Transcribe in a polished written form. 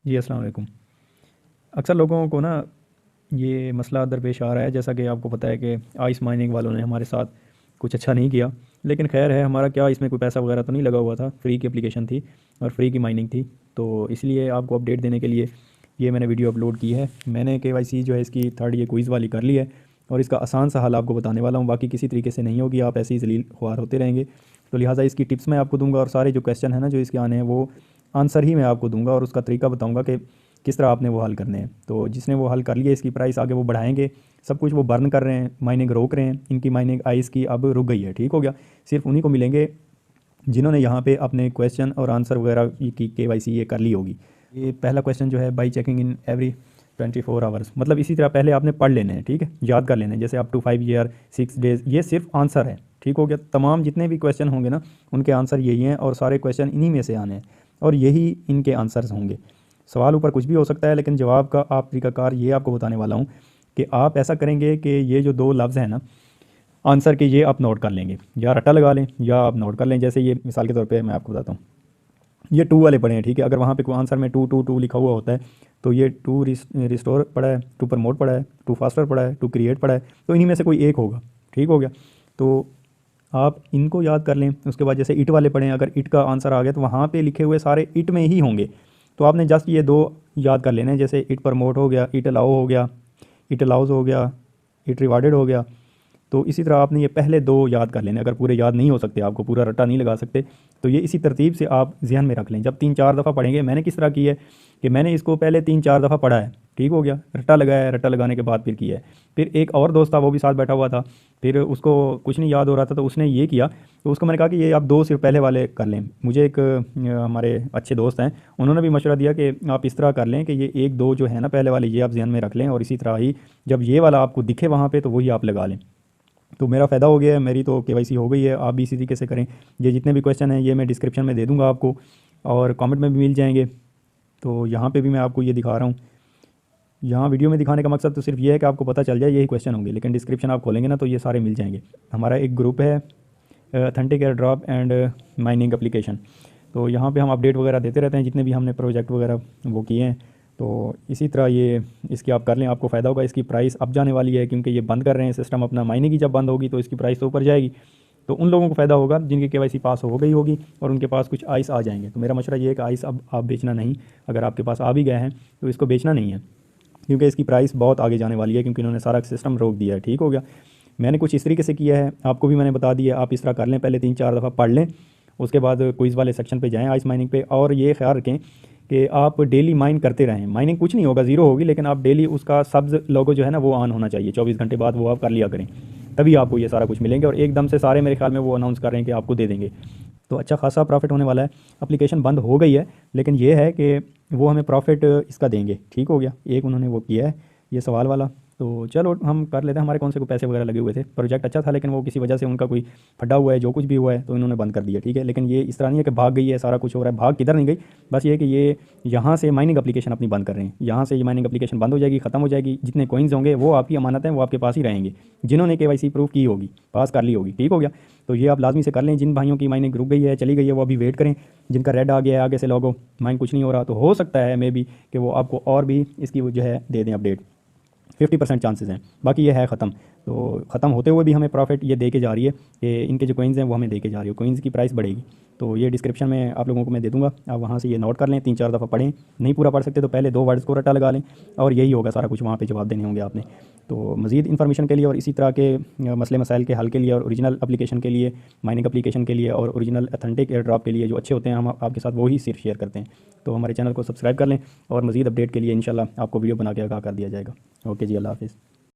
जी अस्सलाम वालेकुम। अक्सर लोगों को ना ये मसला दरपेश आ रहा है, जैसा कि आपको पता है कि आइस माइनिंग वालों ने हमारे साथ कुछ अच्छा नहीं किया। लेकिन खैर है, हमारा क्या इसमें कोई पैसा वगैरह तो नहीं लगा हुआ था, फ्री की एप्लीकेशन थी और फ्री की माइनिंग थी। तो इसलिए आपको अपडेट देने के लिए ये मैंने वीडियो अपलोड की है। मैंने केवाईसी जो है इसकी थर्ड ये क्विज़ वाली कर ली है और इसका आसान सा हल आपको बताने वाला हूँ। बाकी किसी तरीके से नहीं होगी, आप ऐसे ही जलील ख्वार होते रहेंगे। तो लिहाजा इसकी टिप्स मैं आपको दूंगा और सारे जो क्वेश्चन है ना जो इसके आने हैं वो आंसर ही मैं आपको दूंगा और उसका तरीका बताऊंगा कि किस तरह आपने वो हल करने हैं। तो जिसने वो हल कर लिए इसकी प्राइस आगे वो बढ़ाएंगे। सब कुछ वो बर्न कर रहे हैं, माइनिंग रोक रहे हैं, इनकी माइनिंग आइस की अब रुक गई है। ठीक हो गया। सिर्फ उन्हीं को मिलेंगे जिन्होंने यहाँ पे अपने क्वेश्चन और आंसर वगैरह की केवाईसी ये कर ली होगी। ये पहला क्वेश्चन जो है, by checking in every 24 hours, मतलब इसी तरह पहले आपने पढ़ लेने हैं। ठीक है, याद कर लेने हैं, जैसे अप टू 5 ईयर 6 डेज, ये सिर्फ आंसर है। ठीक हो गया। तमाम जितने भी क्वेश्चन होंगे ना उनके आंसर यही हैं और सारे क्वेश्चन इन्हीं में से आने हैं और यही इनके आंसर्स होंगे। सवाल ऊपर कुछ भी हो सकता है लेकिन जवाब का आप तरीकाकार ये आपको बताने वाला हूँ कि आप ऐसा करेंगे कि ये जो दो लफ्ज़ हैं ना आंसर के, ये आप नोट कर लेंगे, या रट्टा लगा लें या आप नोट कर लें। जैसे ये मिसाल के तौर पे मैं आपको बताता हूँ, ये टू वाले पढ़े हैं। ठीक है, अगर वहाँ पे कोई आंसर में टू टू टू लिखा हुआ होता है तो ये टू रिस्टोर पढ़ा है, टू प्रमोट पढ़ा है, टू फास्टर पढ़ा है, टू क्रिएट पढ़ा है, तो इन्हीं में से कोई एक होगा। ठीक हो गया। तो आप इनको याद कर लें। उसके बाद जैसे इट वाले पढ़ें, अगर इट का आंसर आ गया तो वहाँ पे लिखे हुए सारे इट में ही होंगे। तो आपने जस्ट ये दो याद कर लेने हैं, जैसे इट प्रमोट हो गया, इट अलाउ हो गया, इट अलाउज हो गया, इट रिवार्डेड हो गया। तो इसी तरह आपने ये पहले दो याद कर लेने। अगर पूरे याद नहीं हो सकते, आपको पूरा रट्टा नहीं लगा सकते, तो ये इसी तरतीब से आप ध्यान में रख लें। जब 3-4 दफ़ा पढ़ेंगे, मैंने किस तरह की है कि मैंने इसको पहले 3-4 दफ़ा पढ़ा है। ठीक हो गया, रट्टा लगाया है, रट्टा लगाने के बाद फिर किया है। फिर एक और दोस्त था, वो भी साथ बैठा हुआ था, फिर उसको कुछ नहीं याद हो रहा था तो उसने ये किया। तो उसको मैंने कहा कि ये आप दो सिर्फ पहले वाले कर लें। मुझे एक हमारे अच्छे दोस्त हैं, उन्होंने भी मशवरा दिया कि आप इस तरह कर लें कि ये एक दो जो है ना पहले वाले, ये आप ध्यान में रख लें और इसी तरह ही जब ये वाला आपको दिखे वहाँ पे तो वही आप लगा लें। तो मेरा फ़ायदा हो गया है, मेरी तो केवाईसी हो गई है। आप भी इसी तरीके से करें। ये जितने भी क्वेश्चन हैं ये मैं डिस्क्रिप्शन में दे दूँगा आपको और कमेंट में भी मिल जाएंगे। तो यहाँ पे भी मैं आपको ये दिखा रहा हूँ। यहाँ वीडियो में दिखाने का मकसद तो सिर्फ ये है कि आपको पता चल जाए यही क्वेश्चन होंगे, लेकिन डिस्क्रिप्शन आप खोलेंगे ना तो ये सारे मिल जाएंगे। हमारा एक ग्रुप है authentic air drop and mining application. तो यहाँ पे हम अपडेट वगैरह देते रहते हैं जितने भी हमने प्रोजेक्ट वगैरह वो किए हैं। तो इसी तरह ये इसकी आप कर लें, आपको फ़ायदा होगा। इसकी प्राइस अब जाने वाली है क्योंकि ये बंद कर रहे हैं सिस्टम अपना। माइनिंग की जब बंद होगी तो इसकी प्राइस तो ऊपर जाएगी। तो उन लोगों को फ़ायदा होगा जिनकी केवाईसी पास हो गई होगी और उनके पास कुछ आइस आ जाएंगे। तो मेरा मशवरा ये है कि आइस अब आप बेचना नहीं, अगर आपके पास आ भी गए हैं तो इसको बेचना नहीं है क्योंकि इसकी प्राइस बहुत आगे जाने वाली है, क्योंकि इन्होंने सारा सिस्टम रोक दिया है। ठीक हो गया। मैंने कुछ इस तरीके से किया है, आपको भी मैंने बता दिया। आप इस तरह कर लें, पहले 3-4 दफ़ा पढ़ लें, उसके बाद क्विज़ वाले सेक्शन पे जाएं आइस माइनिंग पे, और ये ख्याल रखें कि आप डेली माइन करते रहें। माइनिंग कुछ नहीं होगा, ज़ीरो होगी, लेकिन आप डेली उसका सब्ज़ लोगो जो है ना वो ऑन होना चाहिए। 24 घंटे बाद वो आप कर लिया करें, तभी आपको ये सारा कुछ मिलेंगे। और एकदम से सारे मेरे ख्याल में वो अनाउंस कर रहे हैं कि आपको दे देंगे, तो अच्छा खासा प्रॉफिट होने वाला है। एप्लीकेशन बंद हो गई है लेकिन ये है कि वो हमें प्रॉफिट इसका देंगे। ठीक हो गया। एक उन्होंने वो किया है ये सवाल वाला, तो चलो हम कर लेते हैं। हमारे कौन से को पैसे वगैरह लगे हुए थे, प्रोजेक्ट अच्छा था लेकिन वो किसी वजह से उनका कोई फटा हुआ है, जो कुछ भी हुआ है तो इन्होंने बंद कर दिया। ठीक है, लेकिन ये इस तरह नहीं है कि भाग गई है, सारा कुछ हो रहा है, भाग किधर नहीं गई। बस ये है कि ये यहाँ से माइनिंग एप्लीकेशन अपनी बंद कर रहे हैं। यहाँ से ये माइनिंग एप्लीकेशन बंद हो जाएगी, ख़त्म हो जाएगी। जितने कॉइन्स होंगे वो आपकी अमानत हैं, वो आपके पास ही रहेंगे, जिन्होंने केवाईसी प्रूव की होगी, पास कर ली होगी। ठीक हो गया। तो ये आप लाजमी से कर लें। जिन भाइयों की माइनिंग रुक गई है, चली गई है, वो अभी वेट करें। जिनका रेड आ गया है आगे से लोगो, माइन कुछ नहीं हो रहा, तो हो सकता है मे बी कि वो आपको और भी इसकी वो जो है दे दें अपडेट। 50% चांसेस हैं, बाकी ये है ख़त्म। तो ख़त्म होते हुए भी हमें प्रॉफिट ये दे के जा रही है कि इनके जो कोइंस हैं वो हमें दे के जा रही है, कोइंस की प्राइस बढ़ेगी। तो ये डिस्क्रिप्शन में आप लोगों को मैं दे दूंगा, आप वहाँ से ये नोट कर लें, 3-4 दफ़ा पढ़ें। नहीं पूरा पढ़ सकते तो पहले 2 वर्ड्स को रट्टा लगा लें और यही होगा सारा कुछ, वहाँ पे जवाब देने होंगे आपने। तो मज़ीद इन्फॉर्मेशन के लिए और इसी तरह के मसले मसाइल के हल के लिए और ओरिजिनल एप्लीकेशन के लिए, माइनिंग एप्लीकेशन के लिए और ओरिजिनल ऑथेंटिक एयर ड्रॉप के लिए जो अच्छे होते हैं, हम आपके साथ वही सिर्फ शेयर करते हैं। तो हमारे चैनल को सब्सक्राइब कर लें और मज़ीद अपडेट के लिए इंशाल्लाह आपको वीडियो बना के आगाह कर दिया जाएगा। ओके जी, अल्लाह हाफ़िज़।